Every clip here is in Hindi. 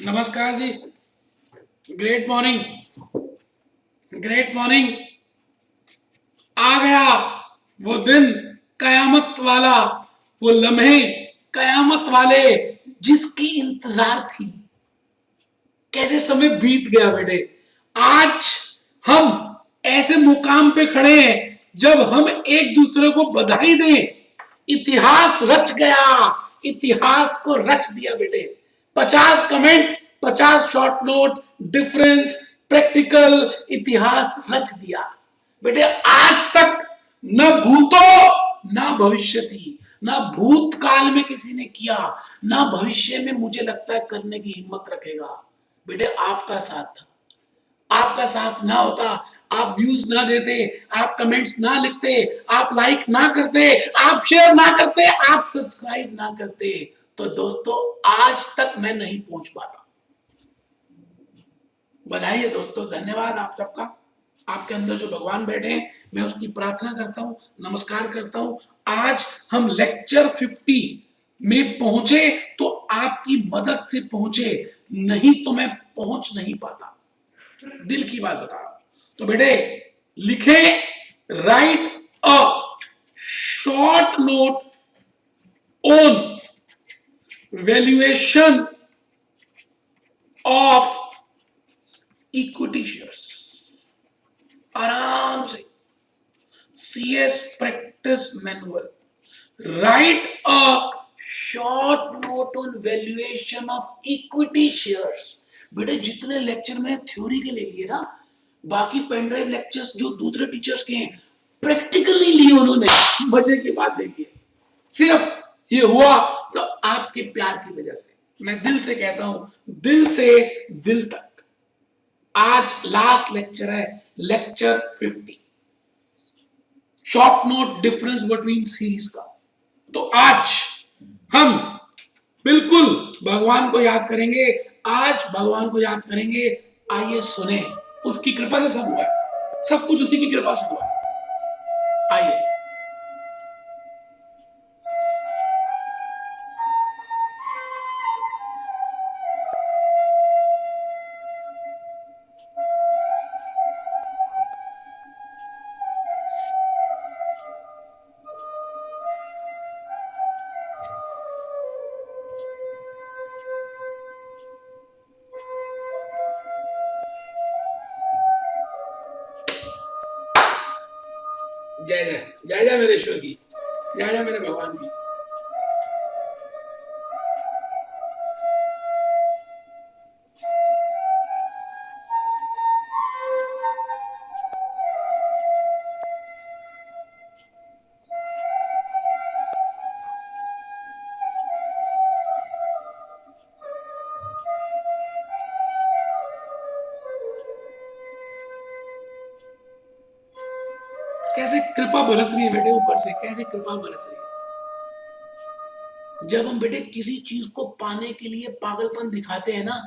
नमस्कार जी। Great morning, great morning. आ गया वो दिन, कयामत वाला, वो लम्हे कयामत वाले जिसकी इंतजार थी। कैसे समय बीत गया बेटे। आज हम ऐसे मुकाम पे खड़े हैं जब हम एक दूसरे को बधाई दें। इतिहास रच गया, इतिहास को रच दिया बेटे। 50 comment, 50 short note, difference, practical, इतिहास रच दिया बेटे। आज तक न भूतो न भविष्यति, न भूतकाल में किसी ने किया, न भविष्य में मुझे लगता है करने की हिम्मत रखेगा बेटे। आपका साथ था, आपका साथ ना होता, आप व्यूज ना देते, आप कमेंट्स ना लिखते, आप लाइक ना करते, आप शेयर ना करते, आप सब्सक्राइब ना करते, तो दोस्तों आज तक मैं नहीं पहुंच पाता। बधाई है दोस्तों, धन्यवाद आप सबका। आपके अंदर जो भगवान बैठे हैं, मैं उसकी प्रार्थना करता हूं, नमस्कार करता हूं। आज हम लेक्चर 50 में पहुंचे तो आपकी मदद से पहुंचे, नहीं तो मैं पहुंच नहीं पाता। दिल की बात बता रहा हूं। तो बेटे लिखे, right a short note on valuation of equity shares. आराम से CS practice manual, right a short note on valuation of equity shares. बेटे जितने लेक्चर मैंने थ्योरी के ले लिए ना, बाकी पेनड्राइव लेक्चर्स जो दूसरे टीचर्स के हैं, प्रैक्टिकल नहीं लिए उन्होंने। मजे की बात देखिए, सिर्फ ये हुआ तो आपके प्यार की वजह से। मैं दिल से कहता हूं, दिल से दिल तक। आज लास्ट लेक्चर है, lecture 50, short note difference between series का। तो आज हम बिल्कुल भगवान को याद करेंगे, आज भगवान को याद करेंगे। आइए सुने, उसकी कृपा से सब हुआ है, सब कुछ उसी की कृपा से हुआ है। आइए। जय जय जय जय मेरे ईश्वर की, जय जय मेरे भगवान की। कैसे कृपा बरस रही है बेटे ऊपर से, कैसे कृपा बरस रही है। जब हम बेटे किसी चीज को पाने के लिए पागलपन दिखाते हैं ना,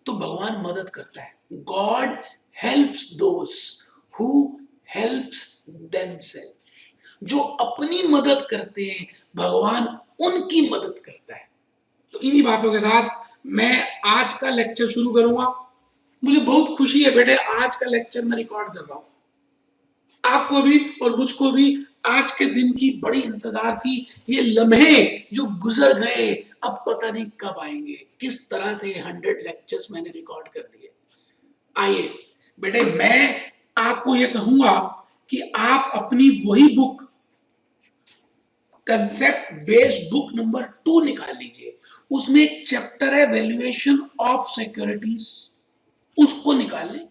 तो भगवान मदद करता है। God helps those who help themselves. जो अपनी मदद करते हैं, भगवान उनकी मदद करता है। तो इन्हीं बातों के साथ मैं आज का लेक्चर शुरू करूंगा। मुझे बहुत खुशी है बेटे, आज का लेक्चर मैं रिकॉर्ड कर रहा हूं। आपको भी और मुझको भी आज के दिन की बड़ी इंतजार थी। ये लम्हे जो गुजर गए, अब पता नहीं कब आएंगे। किस तरह से 100 लेक्चर्स मैंने रिकॉर्ड कर दिए। आइए बेटे, मैं आपको ये कहूंगा कि आप अपनी वही book, concept based book number 2 निकाल लीजिए। उसमें एक चैप्टर है वैल्यूएशन ऑफ सिक्योरिटीज, उसको निकाल लें।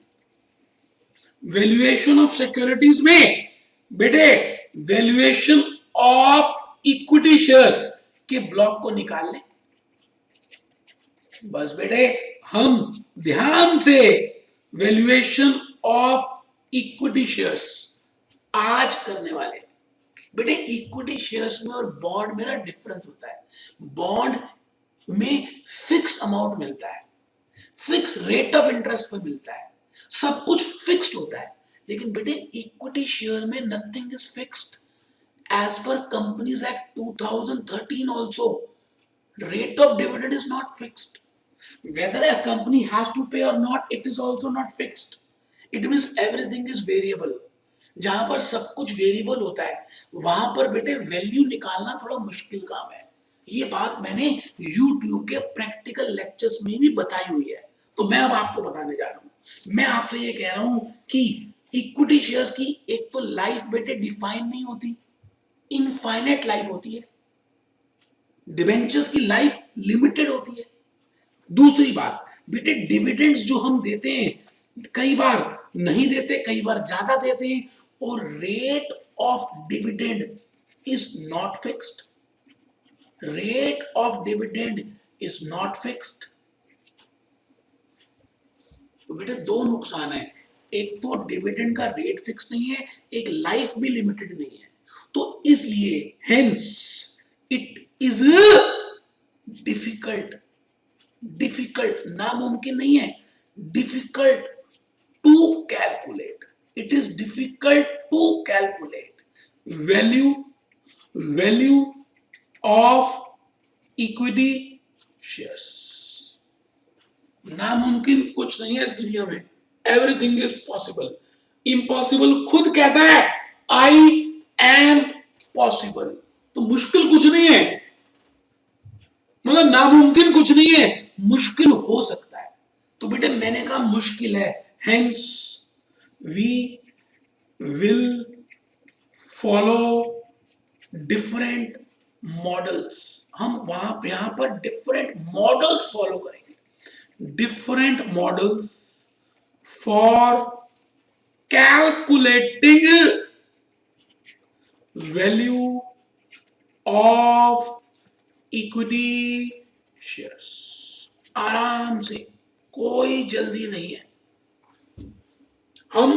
वैल्यूएशन ऑफ सिक्योरिटीज में बेटे वैल्यूएशन ऑफ इक्विटी शेयर्स के ब्लॉक को निकाल लें। बस बेटे हम ध्यान से वैल्यूएशन ऑफ इक्विटी शेयर्स आज करने वाले। बेटे इक्विटी शेयर्स में और बॉन्ड में ना डिफरेंस होता है। बॉन्ड में फिक्स अमाउंट मिलता है, फिक्स रेट ऑफ इंटरेस्ट पर मिलता है, सब कुछ फिक्स्ड होता है। लेकिन बेटे इक्विटी शेयर में nothing is fixed. As per Companies Act 2013 also, rate of dividend is not fixed. Whether a company has to pay or not, it is also not fixed. It means everything is variable. जहां पर सब कुछ वेरिएबल होता है वहां पर बेटे वैल्यू निकालना थोड़ा मुश्किल काम है। ये बात मैंने YouTube के प्रैक्टिकल लेक्चर्स में भी बताई हुई है, तो मैं अब आपको बताने जा रहा हूं। मैं आपसे ये कह रहा हूं कि इक्विटी शेयर्स की एक तो लाइफ बेटे डिफाइन नहीं होती, इनफाइनाइट लाइफ होती है। डिबेंचर्स की लाइफ लिमिटेड होती है। दूसरी बात बेटे, डिविडेंड्स जो हम देते हैं कई बार नहीं देते, कई बार ज्यादा देते हैं, और rate of dividend is not fixed. Rate of dividend is not fixed. तो बेटे दो नुकसान है, एक तो डिविडेंड का रेट फिक्स नहीं है, एक लाइफ भी लिमिटेड नहीं है। तो इसलिए hence it is difficult, difficult नामुमकिन नहीं है, difficult to calculate, it is difficult to calculate value of equity shares. नामुमकिन कुछ नहीं है इस दुनिया में, एवरीथिंग इज पॉसिबल। इम्पॉसिबल खुद कहता है आई एम पॉसिबल। तो मुश्किल कुछ नहीं है, मतलब नामुमकिन कुछ नहीं है, मुश्किल हो सकता है। तो बेटे मैंने कहा मुश्किल है, hence we will follow different models. हम यहां पर डिफरेंट मॉडल्स फॉलो करेंगे, different models for calculating value of equity shares. आराम से, कोई जल्दी नहीं है। हम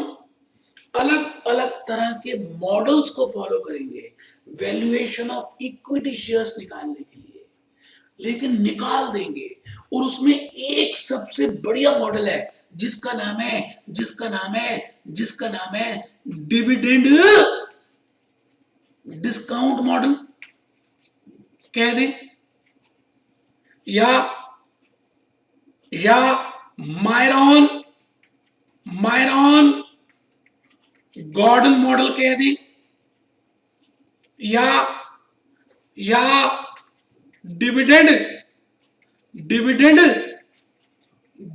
अलग अलग तरह के मॉडल्स को फॉलो करेंगे वैल्यूएशन ऑफ इक्विटी शेयर्स निकालने के लिए, लेकिन निकाल देंगे। और उसमें एक सबसे बढ़िया मॉडल है जिसका नाम है डिविडेंड डिस्काउंट मॉडल कह दें, या मायरॉन गॉर्डन मॉडल कह दें, या डिविडेंड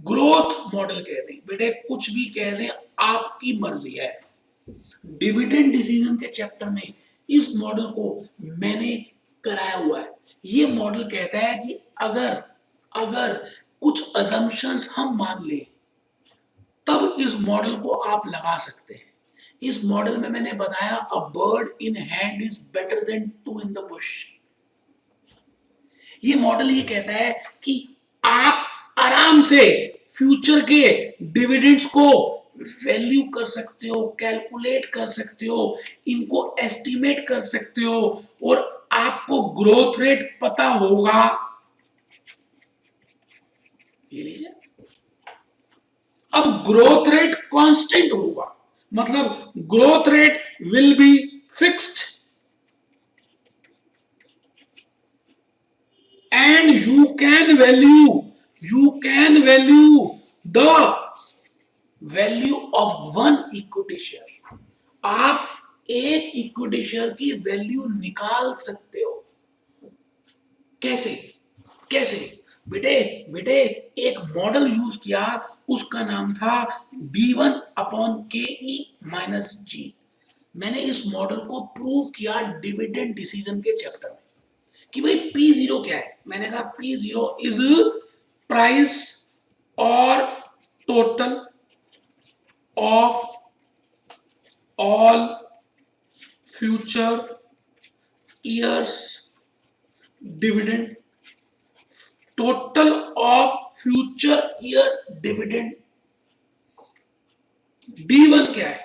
ग्रोथ मॉडल कह दें। बेटे कुछ भी कह दें, आपकी मर्जी है। डिविडेंड डिसीजन के चैप्टर में इस मॉडल को मैंने कराया हुआ है। ये मॉडल कहता है कि अगर कुछ अजम्पशंस हम मान लें तब इस मॉडल को आप लगा सकते हैं। इस मॉडल में मैंने बताया a bird in hand is better than two in the bush. ये मॉडल ये कहता है कि आप आराम से फ्यूचर के डिविडेंड्स को वैल्यू कर सकते हो, कैलकुलेट कर सकते हो, इनको एस्टिमेट कर सकते हो, और आपको ग्रोथ रेट पता होगा। ये लीजिए, अब ग्रोथ रेट कांस्टेंट होगा, मतलब growth rate will be fixed and you can value the value of one equity share. आप एक इक्विटी शेयर की वैल्यू निकाल सकते हो। कैसे बेटे एक मॉडल यूज किया, उसका नाम था B1/KE-G। मैंने इस मॉडल को प्रूव किया डिविडेंड डिसीजन के चैप्टर में कि भाई P0 क्या है। मैंने कहा P0 इज प्राइस और total of all future years dividend, total of future year dividend. D1 क्या है?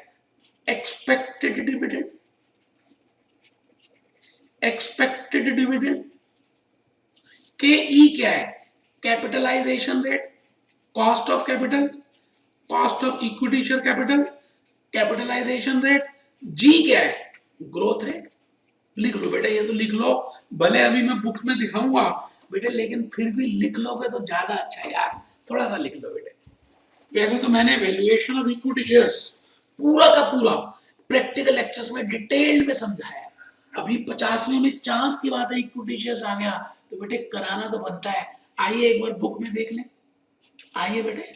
एक्सपेक्टेड डिविडेंड, KE क्या है? Capitalisation rate, cost of capital, cost of equity share capital, capitalisation rate. G क्या है? Growth rate. लिख लो बेटा, ये तो लिख लो, भले अभी मैं बुक में दिखाऊंगा, बेटे लेकिन फिर भी लिख लोगे तो ज्यादा अच्छा है यार, थोड़ा सा लिख लो बेटे। वैसे तो मैंने वैल्यूएशन ऑफ इक्विटी शेयर्स पूरा का पूरा प्रैक्टिकल लेक्चर्स में डिटेल में समझाया। अभी 50वें में चांस की बात है इक्विटी शेयर्स आ गया तो बेटे कराना तो बनता है। आइए एक बार बुक में देख लें, आइए बेटे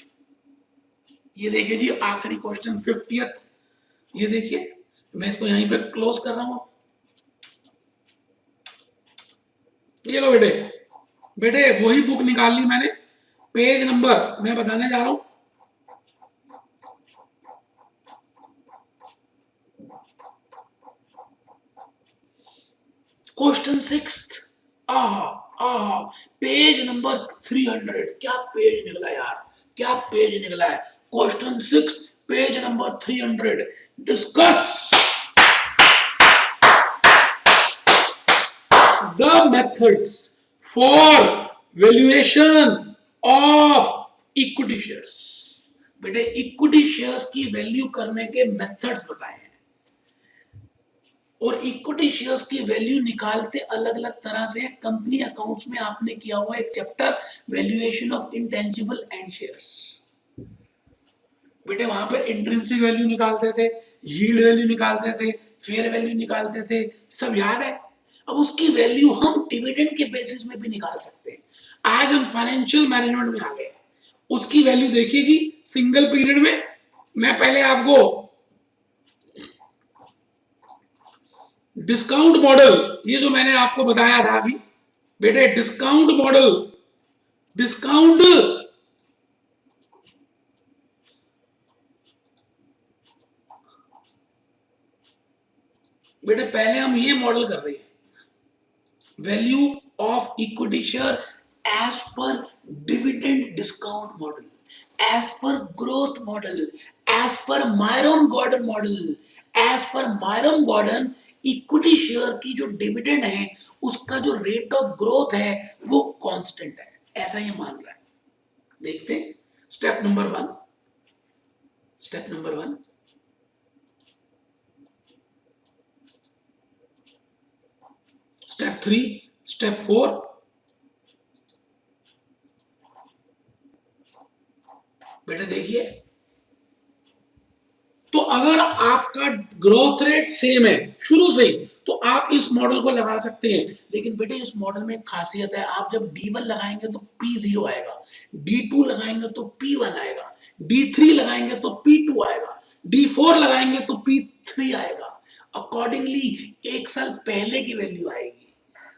ये देखिए जी आखिरी क्वेश्चन 50th, ये देखिए मैं इसको यहीं पे क्लोज कर रहा हूं। ये लो बेटे, बेटे वही बुक निकाल ली मैंने, पेज नंबर मैं बताने जा रहा हूं, क्वेश्चन 6th, आहा आहा पेज नंबर 300। क्या पेज निकला यार, क्या पेज निकला है। Question 6 page number 300। Discuss the methods for valuation of equity shares. बेटे इक्विटी शेयर्स की वैल्यू करने के मेथड्स बताए हैं, और इक्विटी शेयर्स की वैल्यू निकालते अलग अलग तरह से। कंपनी अकाउंट्स में आपने किया हुआ एक chapter valuation of intangible and shares, बेटे वहां पर इंट्रिंसिक वैल्यू निकालते थे, यील्ड वैल्यू निकालते थे, फेयर वैल्यू निकालते थे, सब याद है। अब उसकी वैल्यू हम डिविडेंड के बेसिस में भी निकाल सकते हैं। आज हम फाइनेंशियल मैनेजमेंट में आ गए, उसकी वैल्यू देखिए जी सिंगल पीरियड में। मैं पहले आपको डिस्काउंट मॉडल, ये जो मैंने आपको बताया था अभी बेटे, डिस्काउंट मॉडल, डिस्काउंट बेटे पहले हम ये मॉडल कर रहे हैं, value of equity share as per dividend discount model, as per growth model, as per Myron Gordon model. As per Myron Gordon equity share की जो डिविडेंड है उसका जो रेट ऑफ ग्रोथ है वो कांस्टेंट है, ऐसा ये मान रहा है। देखते हैं step number 1, step number 1, step 3, step 4, बेटे देखिए तो अगर आपका ग्रोथ रेट सेम है शुरू से ही तो आप इस मॉडल को लगा सकते हैं। लेकिन बेटे इस मॉडल में खासियत है, आप जब D1 लगाएंगे तो P0 आएगा, D2 लगाएंगे तो P1 आएगा, D3 लगाएंगे तो P2 आएगा, D4 लगाएंगे तो P3 आएगा। अकॉर्डिंगली एक साल पहले की वैल्यू आएगी।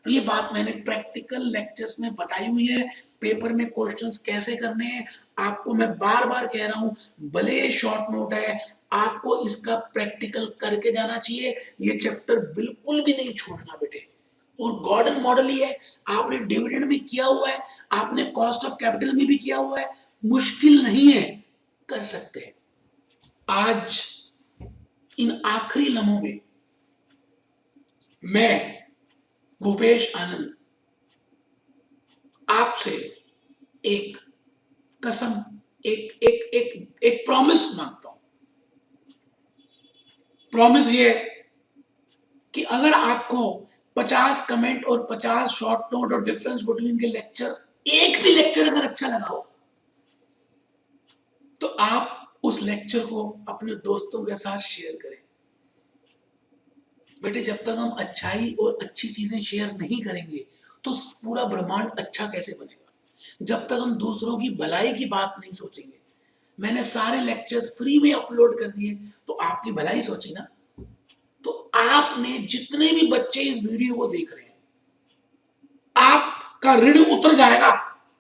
ये बात मैंने प्रैक्टिकल लेक्चर्स में बताई हुई है, पेपर में क्वेश्चंस कैसे करने हैं आपको मैं बार बार कह रहा हूं। भले शॉर्ट नोट है, आपको इसका प्रैक्टिकल करके जाना चाहिए, ये चैप्टर बिल्कुल भी नहीं छोड़ना बेटे। और गॉर्डन मॉडल ही है, आपने डिविडेंड भी किया हुआ है, आपने कॉस्ट ऑफ कैपिटल में भी किया हुआ है, मुश्किल नहीं है, कर सकते हैं। आज इन आखिरी लम्हों में मैं भूपेश आनंद आपसे एक कसम, एक एक एक एक प्रॉमिस मांगता हूं। प्रॉमिस ये कि अगर आपको 50 कमेंट और 50 शॉर्ट नोट और डिफरेंस बिटवीन के लेक्चर, एक भी लेक्चर अगर अच्छा लगा हो तो आप उस लेक्चर को अपने दोस्तों के साथ शेयर करें। बेटे जब तक हम अच्छाई और अच्छी चीजें शेयर नहीं करेंगे तो पूरा ब्रह्मांड अच्छा कैसे बनेगा। जब तक हम दूसरों की भलाई की बात नहीं सोचेंगे, मैंने सारे लेक्चर्स फ्री में अपलोड कर दिए तो आपकी भलाई सोची ना। तो आपने जितने भी बच्चे इस वीडियो को देख रहे हैं, आपका ऋण उतर जाएगा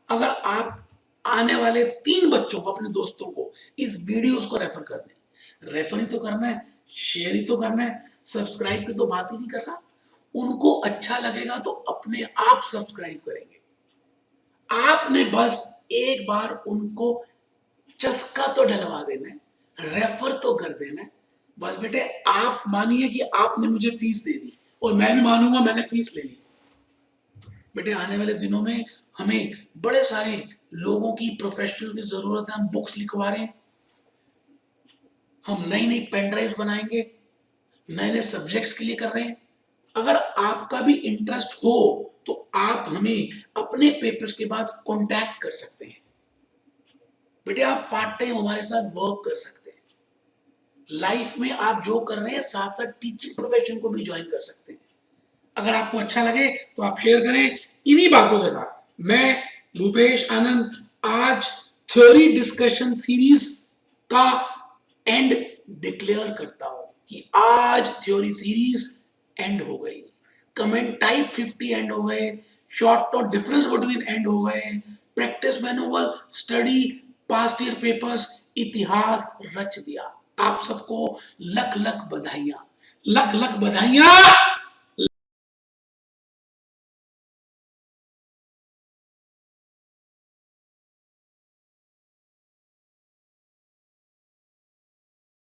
अगर आप आने वाले 3 बच्चों को, अपने दोस्तों को इस वीडियोस को रेफर कर दें। रेफर ही तो करना है, शेयर ही तो करना है, सब्सक्राइब की तो बात ही नहीं कर रहा। उनको अच्छा लगेगा तो अपने आप सब्सक्राइब करेंगे। आपने बस एक बार उनको चस्का तो डलवा देना है, रेफर तो कर देना है। बस बेटे आप मानिए कि आपने मुझे फीस दे दी और मैं भी मानूंगा मैंने फीस ले ली। बेटे आने वाले दिनों में हमें बड़े सारे लोगों की, प्रोफेशनल की जरूरत है। हम बुक्स लिखवा रहे हैं, हम नई नई पेन ड्राइव बनाएंगे, नए नए सब्जेक्ट्स के लिए कर रहे हैं। अगर आपका भी इंटरेस्ट हो तो आप हमें अपने पेपर्स के बाद कांटेक्ट कर सकते हैं। बेटे आप पार्ट टाइम हमारे साथ वर्क कर सकते हैं। लाइफ में आप जो कर रहे हैं साथ साथ टीचिंग प्रोफेशन को भी ज्वाइन कर सकते हैं। अगर आपको अच्छा लगे तो आप शेयर करें। इन्हीं बातों के साथ मैं भूपेश आनंद आज थ्योरी डिस्कशन सीरीज का एंड डिक्लेयर करता हूं कि आज थ्योरी सीरीज एंड हो गई। कमेंट टाइप 50 एंड हो गए, short note difference between and हो गए, practice manual, study, past year papers, इतिहास रच दिया। आप सबको लख लख बधाइयां, लख लख बधाइयां।